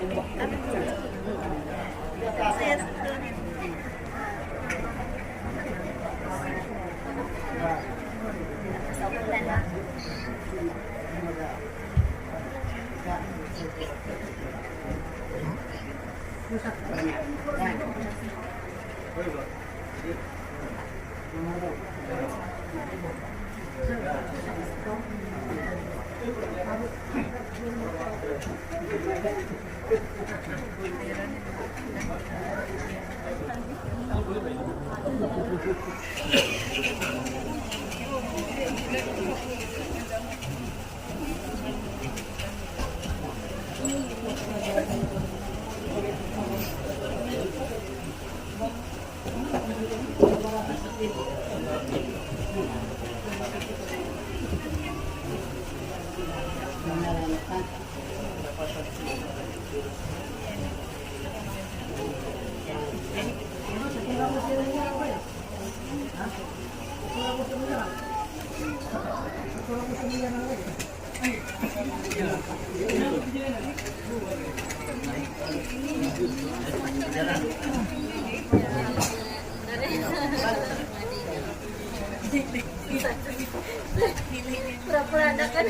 Saya doon. Sa ulan na. Pura-pura ada kan?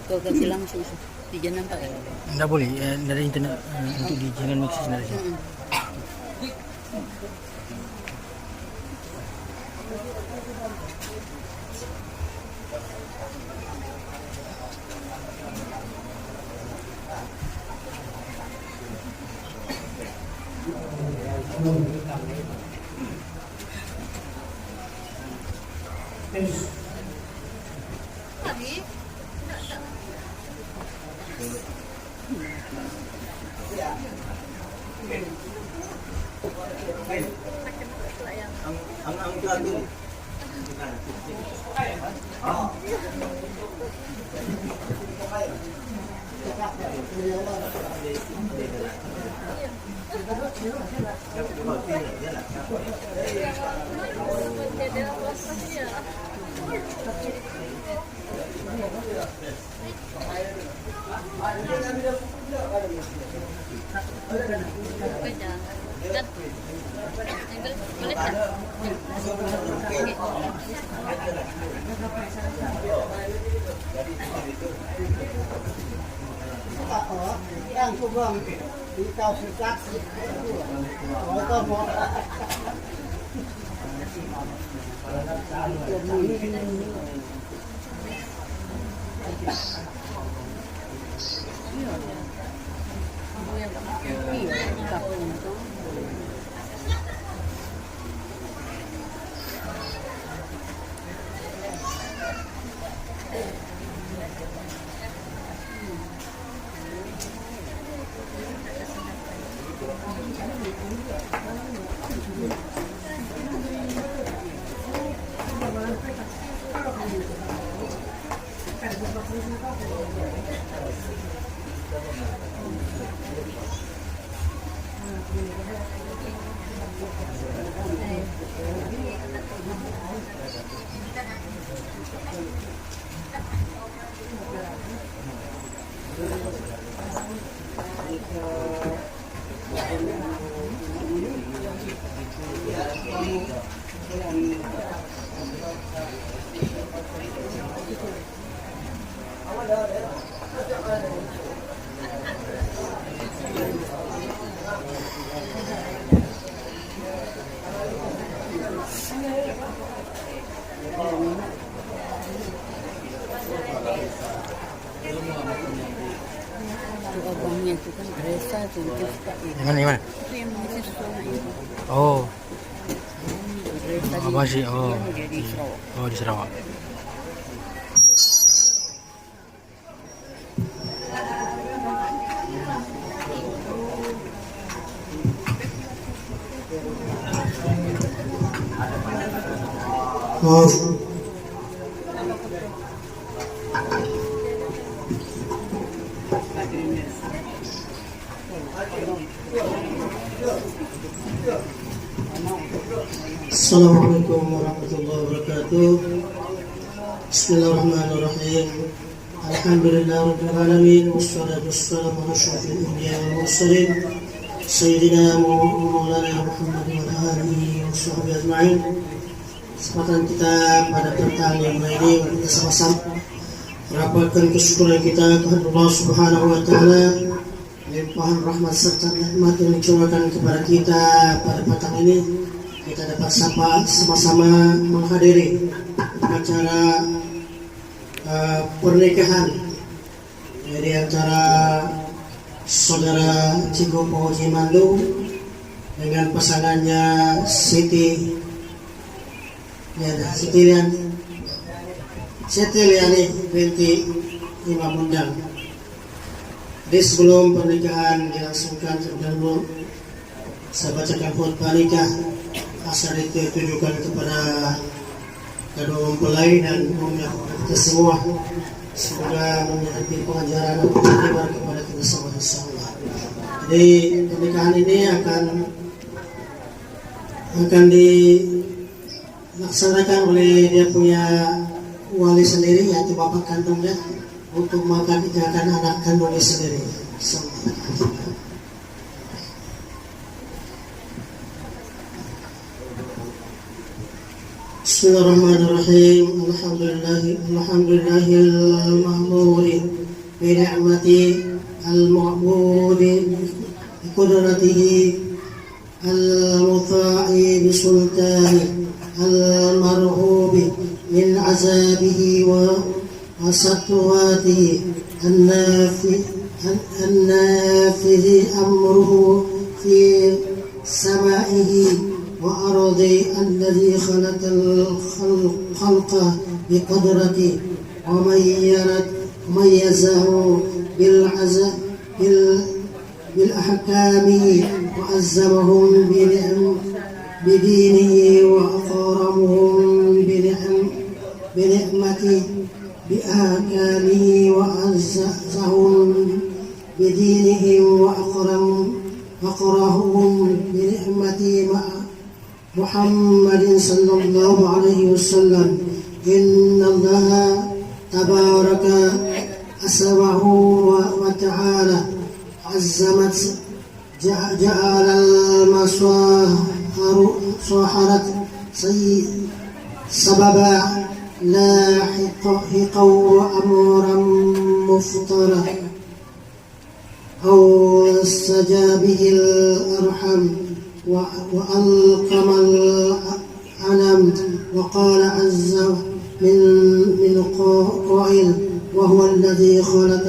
Kau kasi lang susu. Di dyan nampak kan? Nggak boleh, dari internet untuk di jangan mix dari sini. Ang gato. Yang subang dikau sikat, mereka mau. Itu abangnya itu kan Reza tuh Pak. Yang mana? Itu yang mengisi sekolah itu. Oh, Reza abang sih. Oh, dia di Sarawak. oh di Sarawak. Maaf. Assalamualaikum warahmatullahi wabarakatuh. Bismillahirrahmanirrahim. Alhamdulillahirabbil alamin wassalatu wassalamu ala asyrofil anbiya'i wal mursalin sayyidina Maulana Muhammad wa ala alihi wa sahbihi ajma'in. Kesempatan kita pada petang yang ini kita sama-sama merapatkan kesyukuran kita kepada Allah Subhanahu wa taala, limpahan rahmat serta nikmat yang dicurahkan kepada kita pada petang ini. Kita dapat sama-sama menghadiri acara pernikahan dari antara saudara Cigo Poji Mandu dengan pasangannya Siti Liani binti Imam Undang. Di sebelum pernikahan dilangsungkan terdahulu, saya bacakan khutbah nikah. Asal itu ditujukan kepada kedua mempelai dan umumnya kita semua. Semoga menjadi pengajaran dan pengajaran kepada kita semua insyaallah. Jadi pernikahan ini akan dilaksanakan oleh dia punya wali sendiri, yaitu bapak kandungnya, untuk makan ikan anak kandungnya sendiri. Bismillahirrahmanirrahim. Alhamdulillahil mahmudi bi ni'mati al-ma'budi bi qudratihi al-muta'i bi sultani al-marhubi min azabihi wa satwatihi an-nafidhi amruhu fi samaihi وأرض الذي خلق الخلق بقدرته وميزه بالأحكام وألزمهم بدينه وأكرمهم بنعمته بأحكامه وأعزهم بدينه وأكرمهم بنعمته محمد صلى الله عليه وسلم. إن الله تبارك أسمعه وتعالى عزمت جعل المصاحرة سببا لاحقا وأمرا مفترا أو استجابه الأرحم وألقم الألم. وقال عز من قائل وهو الذي خلق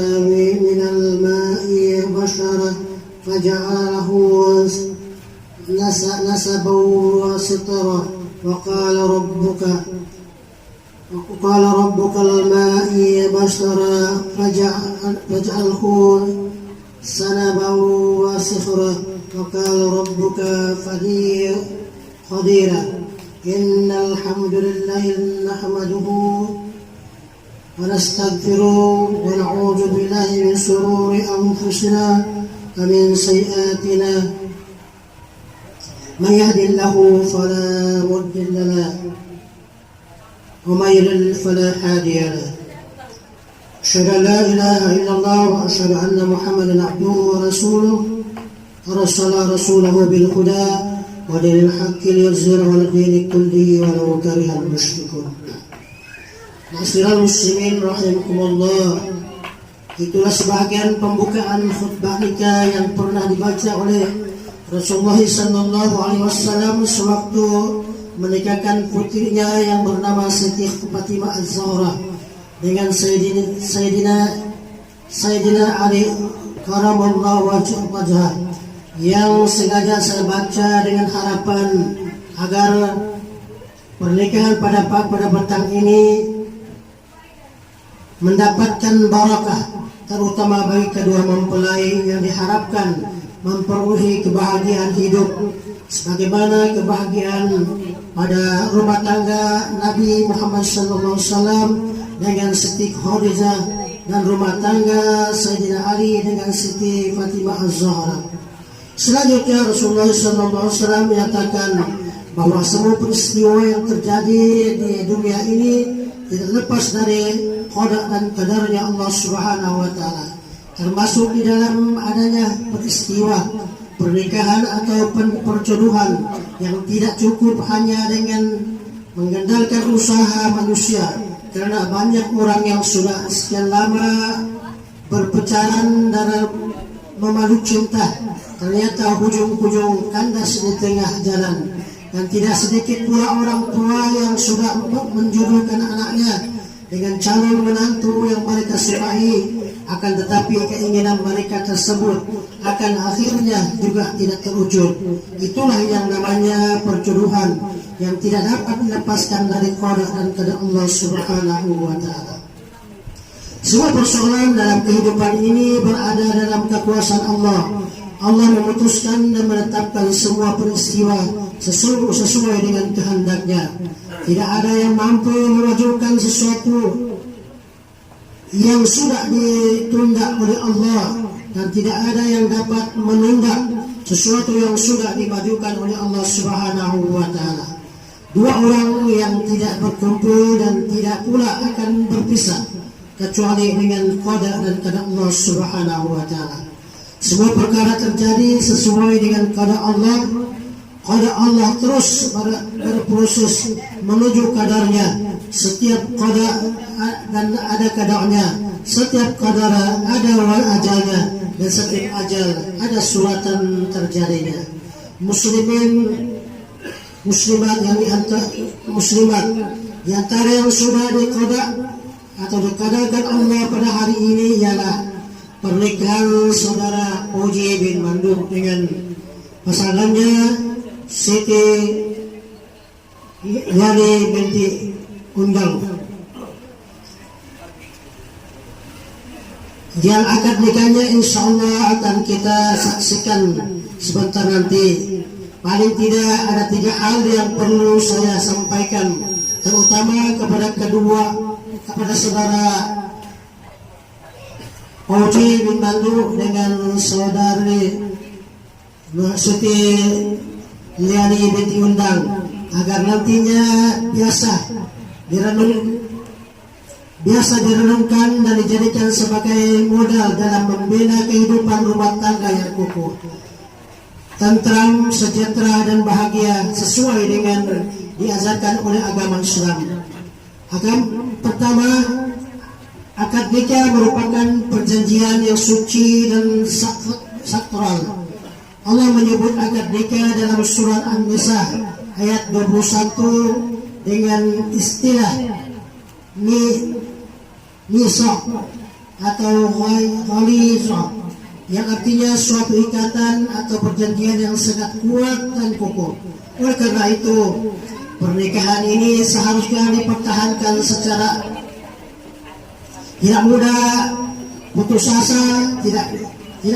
من الماء بشرا فجعله نسبا وسترا. وقال ربك الماء بشرا فجعله سنبا وسخرا. وقال ربك قديرا. إن الحمد لله نحمده ونستغفره ونعوذ بالله من شرور أنفسنا ومن سيئاتنا. من يهد الله فلا مضل له ومن يضلل فلا هادي له. أشهد أن لا إله إلا الله وأشهد أن محمدا عبده ورسوله أرسل رسوله بالهدى ودين الحق ليظهره على الدين كله ولو كره المشركون. Ma'asyiral muslimin rahimakumullah. Itulah sebagian pembukaan khutbah nikah yang pernah dibaca oleh Rasulullah sallallahu alaihi wasallam sewaktu menikahkan putrinya yang bernama Siti Fatimah Az-Zahra dengan Sayyidina Sayyidina Ali karamallahu wajhah, yang sengaja saya baca dengan harapan agar pernikahan pada petang ini mendapatkan barakah, terutama bagi kedua mempelai yang diharapkan memperoleh kebahagiaan hidup sebagaimana kebahagiaan pada rumah tangga Nabi Muhammad SAW dengan Siti Khadijah dan rumah tangga Sayyidina Ali dengan Siti Fatimah Az-Zahra. Selanjutnya Rasulullah SAW menyatakan bahwa semua peristiwa yang terjadi di dunia ini tidak lepas dari qada dan qadarnya Allah Subhanahu wa taala, termasuk di dalam adanya peristiwa pernikahan atau perjodohan yang tidak cukup hanya dengan mengandalkan usaha manusia, karena banyak orang yang sudah sekian lama berpecahan dalam memeluk cinta, ternyata hujung-hujung kandas di tengah jalan. Dan tidak sedikit pula orang tua yang sudah menjodohkan anaknya dengan calon menantu yang mereka sukai, akan tetapi keinginan mereka tersebut akan akhirnya juga tidak terwujud. Itulah yang namanya perjodohan yang tidak dapat dilepaskan dari qada dan qadar Allah Subhanahu wa taala. Semua persoalan dalam kehidupan ini berada dalam kekuasaan Allah. Allah memutuskan dan menetapkan semua peristiwa sesuai dengan kehendaknya. Tidak ada yang mampu memajukan sesuatu yang sudah ditunda oleh Allah, dan tidak ada yang dapat menunda sesuatu yang sudah dimajukan oleh Allah Subhanahu wa taala. Dua orang yang tidak berkumpul dan tidak pula akan berpisah kecuali dengan qada dan qadar Allah Subhanahu wa taala. Semua perkara terjadi sesuai dengan qada Allah. Qada Allah terus berproses menuju kadarnya. Setiap qada dan ada kadarnya. Setiap qadar ada ajalnya, dan setiap ajal ada suratan terjadinya. Muslimat di antara yang sudah diqada atau dikadakan Allah pada hari ini ialah pernikahan saudara Oji bin Manduk dengan pasangannya Siti Yani binti Undang, yang akad nikahnya insya Allah akan kita saksikan sebentar nanti. Paling tidak ada 3 hal yang perlu saya sampaikan, terutama kepada saudara Oji bin Mandu dengan saudari Siti Yani binti Undang, agar nantinya biasa direnungkan dan dijadikan sebagai modal dalam membina kehidupan rumah tangga yang kukuh, tentram, sejahtera dan bahagia sesuai dengan diajarkan oleh agama Islam. Pertama, akad nikah merupakan perjanjian yang suci dan sakral. Allah menyebut akad nikah dalam surat An-Nisa ayat 21 dengan istilah nisaq atau ghalizah, yang artinya suatu ikatan atau perjanjian yang sangat kuat dan kokoh. Oleh karena itu, pernikahan ini seharusnya dipertahankan secara tidak mudah putus asa, tidak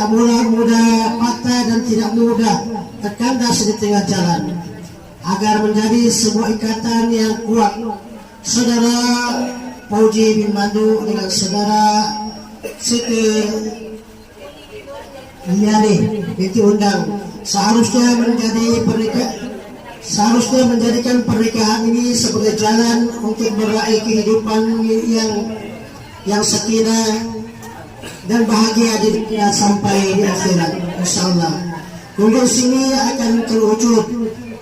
mudah patah, dan tidak mudah terkandas di tengah jalan, agar menjadi sebuah ikatan yang kuat. Saudara Oji bin Mandu dengan saudara Siti Yani binti Undang seharusnya menjadikan pernikahan ini sebagai jalan untuk meraih kehidupan yang sakinah dan bahagia di dunia sampai di akhirat, insyaallah. Kondisi ini akan terwujud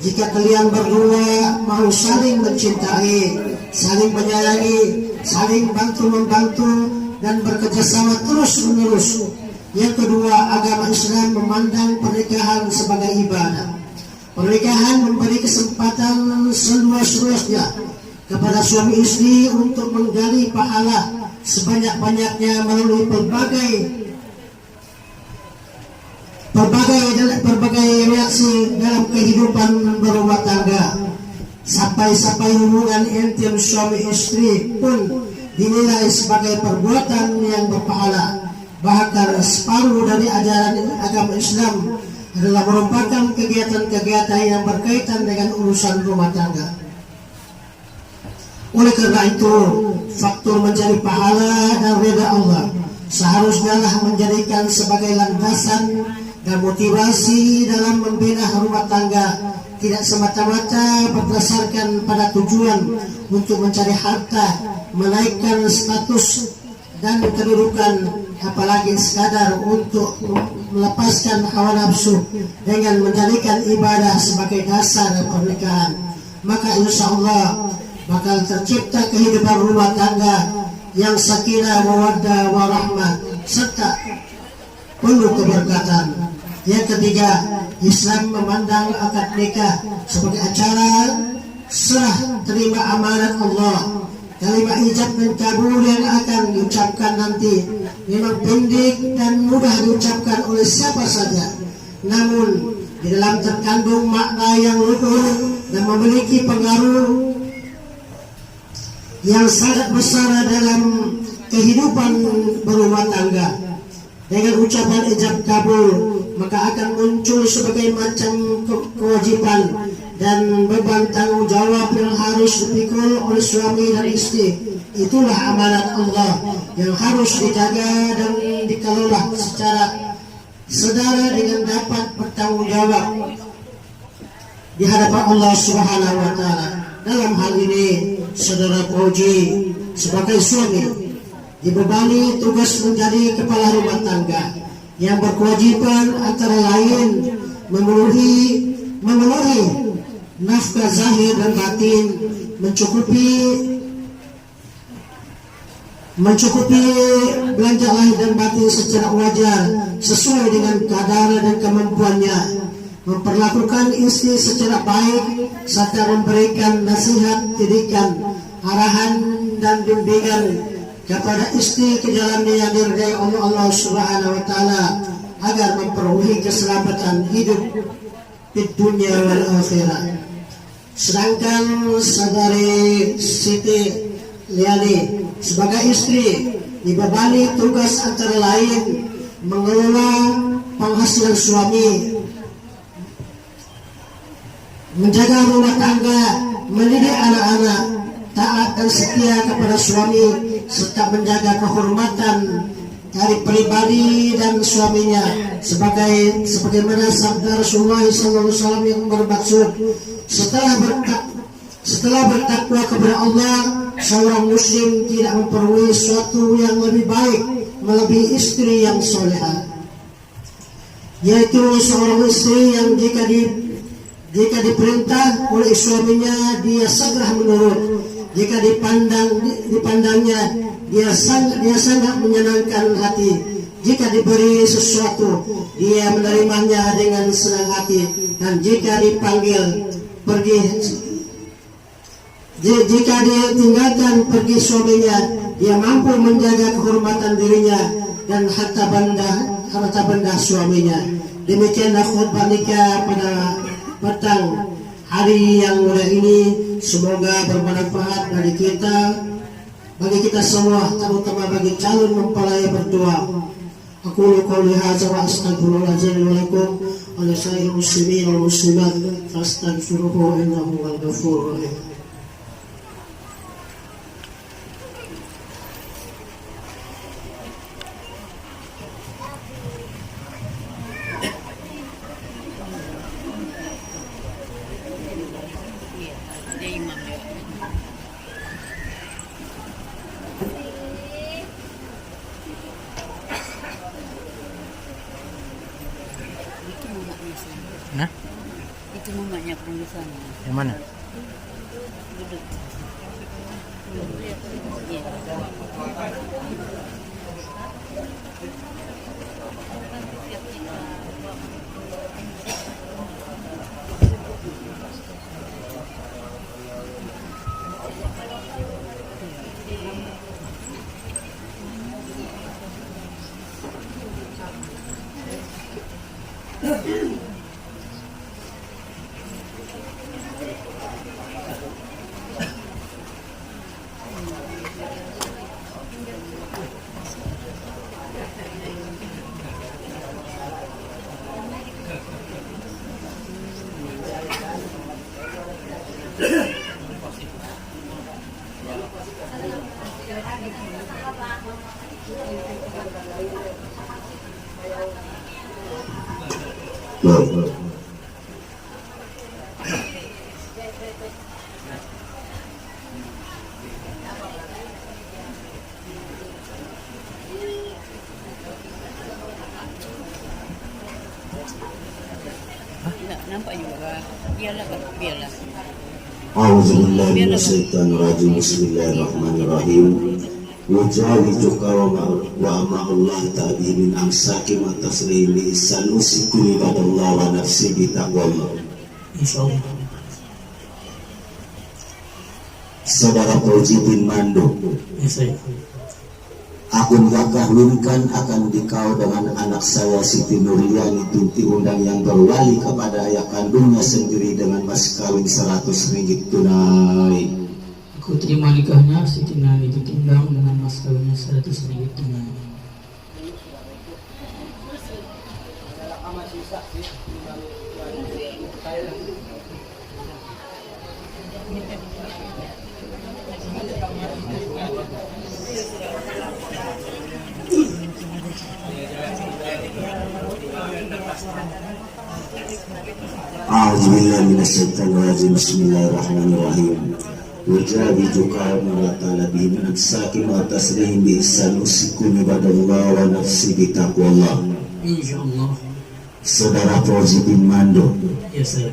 jika kalian berdua mau saling mencintai, saling menyayangi, saling bantu-membantu, dan bekerjasama terus-menerus. Yang kedua, agama Islam memandang pernikahan sebagai ibadah. Pernikahan memberi kesempatan seluas-luasnya kepada suami istri untuk menggali pahala sebanyak-banyaknya melalui berbagai reaksi dalam kehidupan berumah tangga. Sampai hubungan intim suami istri pun dinilai sebagai perbuatan yang berpahala. Bahkan separuh dari ajaran agama Islam adalah merupakan kegiatan-kegiatan yang berkaitan dengan urusan rumah tangga. Oleh karena itu, faktor mencari pahala dan ridha Allah seharusnya menjadikan sebagai landasan dan motivasi dalam membina rumah tangga, tidak semata-mata berdasarkan pada tujuan untuk mencari harta, menaikkan status dan kedudukan, apalagi sekadar untuk melepaskan hawa nafsu dengan menjadikan ibadah sebagai dasar pernikahan. Maka insya Allah bakal tercipta kehidupan rumah tangga yang sakinah, mawaddah, warahmah serta penuh keberkatan. Yang ketiga, Islam memandang akad nikah sebagai acara serah terima amanat Allah. Kalimat ijab dan kabul yang akan diucapkan nanti memang pendek dan mudah diucapkan oleh siapa saja. Namun di dalam terkandung makna yang luhur dan memiliki pengaruh yang sangat besar dalam kehidupan berumah tangga. Dengan ucapan ijab kabul, maka akan muncul sebagai macam kewajiban dan beban tanggung jawab yang harus dipikul oleh suami dan istri. Itulah amanat Allah yang harus dijaga dan dikelola secara sedara dengan dapat bertanggung jawab di hadapan Allah Subhanahu wa Ta'ala. Dalam hal ini, saudara Fauji sebagai suami dibebani tugas menjadi kepala rumah tangga yang berkewajiban antara lain memenuhi nafkah zahir dan batin, mencukupi belanja lahir dan batin secara wajar sesuai dengan kadar dan kemampuannya, memperlakukan istri secara baik serta memberikan nasihat, didikan, arahan dan bimbingan kepada istri ke jalan yang diridai Allah Subhanahu wa Ta'ala agar memperoleh keselamatan hidup di dunia wal akhirah. Sedangkan saudari Siti Liani sebagai istri dibebani tugas antara lain mengelola penghasilan suami, menjaga rumah tangga, mendidik anak-anak, taat dan setia kepada suami, serta menjaga kehormatan dari pribadi dan suaminya sebagaimana sabda Rasulullah SAW yang bermaksud setelah bertakwa kepada Allah, seorang muslim tidak memperoleh sesuatu yang lebih baik melebihi istri yang solehah, yaitu seorang istri yang jika diperintah oleh suaminya dia segera menurut. Jika dipandangnya dia sangat menyenangkan hati. Jika diberi sesuatu dia menerimanya dengan senang hati. Dan jika dipanggil pergi, jika dia tinggalkan pergi suaminya, dia mampu menjaga kehormatan dirinya dan harta benda suaminya. Demikianlah khutbah nikah pada petang hari yang mulia ini. Semoga bermanfaat bagi kita semua, terutama bagi calon mempelai berdua. Aku qouli hadza wa astaghfirullahaladzim wa lakum wa lisairil muslimin wal muslimat fastaghfiruhu innahu huwal ghafurur rahim. Nah, Itu mamanya di sana. yang mana? Duduk. Baik. Enggak, nampak juga Pak. Biarlah Pak, biarlah. A'udzubillahi minasyaitonirrajim. Bismillahirrahmanirrahim. Wajahiduka wa ma'allah ta'bi min amsaki ma tasrih li isan usikum ibadallah wa nafsi bitaqwallah. Insyaallah. Saudara Fauzi bin Mando, Ya saya. aku nikahkan akan dikau dengan anak saya Siti Nuriani binti Undang yang berwali kepada ayah kandungnya sendiri dengan mas kawin 100 ringgit tunai. Aku terima nikahnya Siti Nani binti Undang dengan mas kawinnya 100 ringgit tunai. A'udzubillahi minasyaitonirrajim. Bismillahirrahmanirrahim. Wajahiduka wa talabi min amsaki ma tasrih bi ihsan usikum ibadallah wa nafsi bitaqwallah. Insyaallah. Saudara Fauzi bin Mando, Ya saya.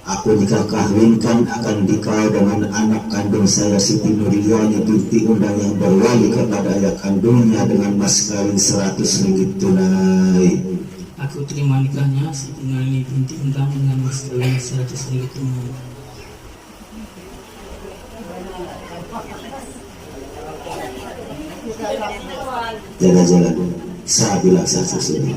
aku nikahkan akan dikau dengan anak kandung saya Siti Nuriani binti Undang yang berwali kepada ayah kandungnya dengan mas kawin 100 ringgit tunai. Aku terima nikahnya Siti Nani binti Undang dengan mas kawin 100 ringgit tunai. Jaga-jaga, saya bilang saya sesudahnya.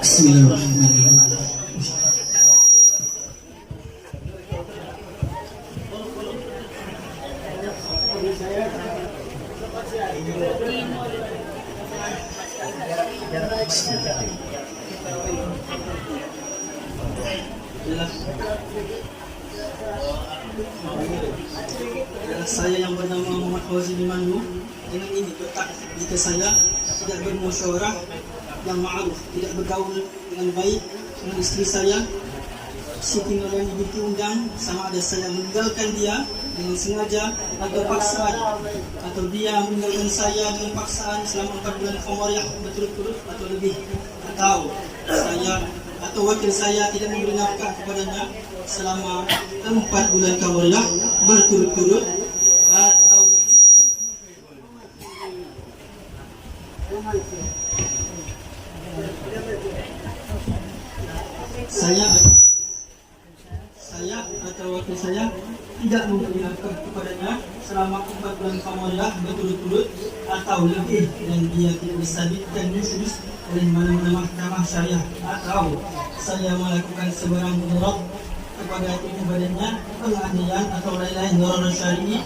Bismillahirrahmanirrahim. Saya yang bernama Muhammad Fauzi bin Mando, dengan ini letak jika saya tidak bermusyawarah yang ma'ruf, tidak bergaul dengan baik dengan istri saya Siti Nuriani binti Undang, sama ada saya meninggalkan dia dengan sengaja atau paksaan, atau dia meninggalkan saya dengan paksaan selama 4 bulan Qamariyah berturut-turut atau lebih, atau wakil saya tidak memberi nafkah kepadanya selama 4 bulan Qamariyah berturut-turut atau lebih. Saya atau wakil saya tidak memberi nafkah kepadanya selama 4 bulan Qamariyah berturut-turut atau lebih, dan dia tidak disabitkan nusyus oleh mana-mana mahkamah syariah, atau saya melakukan sebarang mudarat kepada ibu badannya, penganiayaan atau lain-lain darar syar'i,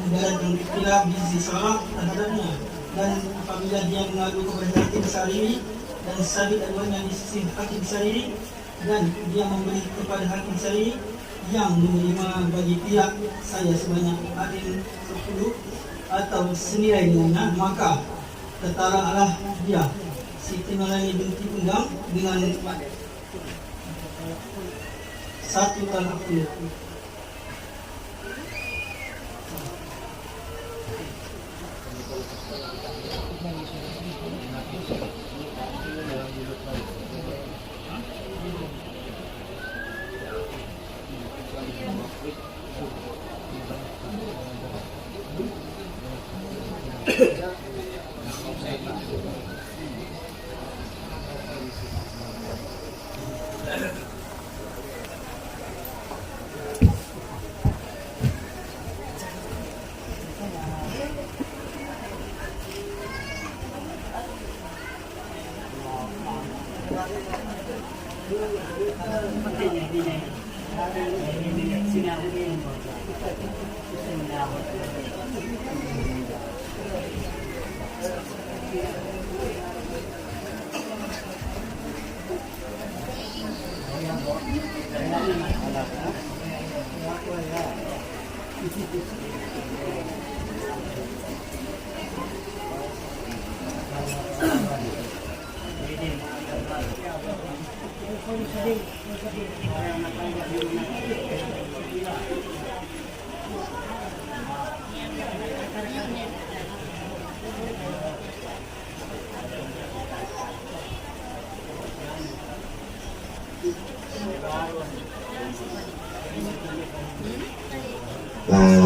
mudarat yang dikira bizi syarah terhadapnya, dan apabila dia mengadu kepada hakim syar'i dan sabit aduannya di sisi hakim syar'i, dan dia memberi kepada hakim syar'i yang menerima bagi pihak saya sebanyak adil 10 atau senilai dengannya, maka ketaralah dia Siti Nuriani binti Undang dengan 1 talak kuliah.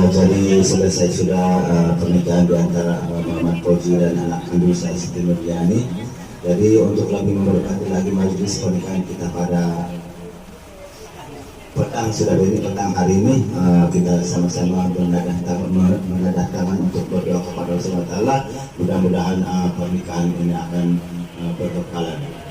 Jadi selesai sudah pernikahan di antara Muhammad Fauzi dan anak kandung saya Siti Nurjani. Jadi untuk lebih memberkati lagi majelis pernikahan kita pada petang hari ini, kita sama-sama menadah tangan untuk berdoa kepada Allah SWT. Mudah-mudahan pernikahan ini akan berkekalan.